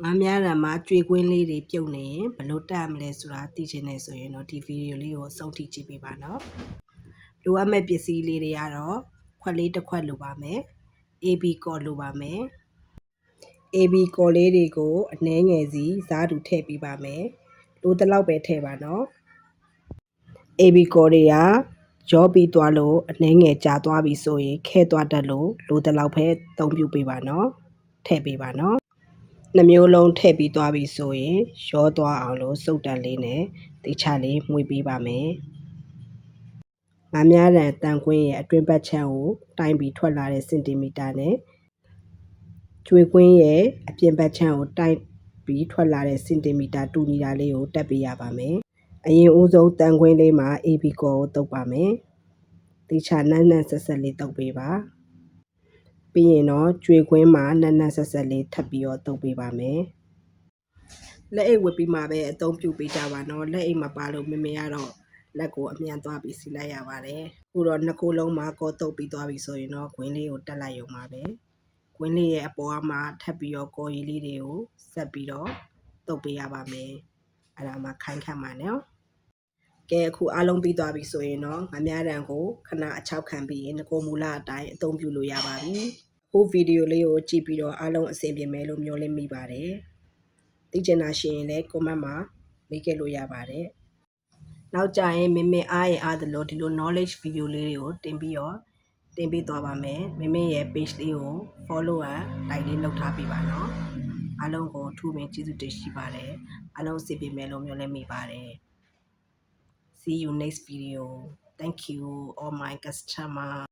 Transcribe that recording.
ငါများတာမှာကြွေကွင်းလေးတွေပြုတ်နေရင်ဘလို့တက်မလဲဆိုတာသိချင်နေဆိုရင်တော့ဒီဗီဒီယိုလေးကိုအဆုံးထိကြည့်ပေးပါနော်လိုအပ်မဲ့ပစ္စည်းလေးတွေကတော့ခွက်လေးတစ်ခွက်လိုပါမယ် AB ကော်လိုပါမယ် AB ကော်လေးတွေကိုအနှဲငယ်စီစားတူထည့်ပေးပါမယ်လိုတလောက်ပဲထည့်ပါနော် AB ကော်တွေကရောပြီးသွားလို့အနှဲငယ်ကြာသွားပြီဆိုရင်ခဲသွားတတ်လို့လိုတလောက်ပဲသုံးပြုပေးပါနော်ထည့်ပေးပါနော်နှမျိုးလုံးထည့်ပြီးသွားပြီဆိုရင်ရောသွားအောင်လို့စုပ်တန်လေးနဲ့တေချာလေးမှွေပေးပါမယ်ငါးများတန်တန်ခွင်းရဲ့အတွင်းဘက်ခြမ်းကိုတိုင်းပြီးထွက်လာတဲ့စင်တီမီတာနဲ့ကျွေကွင်းရဲ့အပြင်ဘက်ခြမ်းကိုတိုင်းပြီးထွက်လာတဲ့စင်တီမီတာတူညီတာလေးကိုတက်ပေးရပါမယ်အရင်ဦးဆုံးတန်ခွင်းလေးမှာ AB ကော်ကိုတုပ်ပါမယ်တေချာနန်းနန်းဆက်ဆက်လေးတုပ်ပေးပါပြီးရင်တော့ကျွေခွင်းမှာနန်းနန်းဆက်ဆက်လေးထပ်ပြီးတော့တုပ်ပေးပါမယ်လက်အိတ်ဝတ်ပြီးမှပဲအသုံးပြုပေးကြပါနော်လက်အိတ်မပါလို့မမေကတော့လက်ကိုအမြန်သွားပြီးစီလိုက်ရပါတယ်အခုတော့နှစ်ကိုယ်လုံးမှာကောတုပ်ပြီးသွားပြီဆိုရင်တော့ခွင်းလေးကိုတက်လိုက်ရုံပါပဲခွင်းလေးရဲ့အပေါ်မှာထပ်ပြီးတော့ကော်ရည်လေးတွေကိုဆက်ပြီးတော့တုပ်ပေးရပါမယ်အဲ့ဒါမှခိုင်းခန့်ပါနော်ကဲအခုအားလုံးပြီးသွားပြီဆိုရင်တော့ငများတန်ကိုခဏအချောက်ခံပြီးရင်ငကိုမူလအတိုင်းအသုံးပြုလို့ရပါပြီအခုဗီဒီယိုလေးကိုကြည့်ပြီးတော့အားလုံးအဆင်ပြေမယ်လို့မျှော်လင့်မိပါတယ်သိချင်တာရှိရင်လည်း comment မှာမေးခဲ့လို့ရပါတယ်နောက်ကြရင်မင်းအားရင်အားသလိုဒီလို knowledge video လေးတွေကိုတင်ပေးသွားပါမယ်မင်းရဲ့ page လေးကို follow and like လေးလုပ်ထားပေးပါနော်အားလုံးကိုထူးပင်ကျေးဇူးတင်ရှိပါတယ်အားလုံးအဆင်ပြေမယ်လို့မျှော်လင့်မိပါတယ်See you next video. Thank you, all my customers.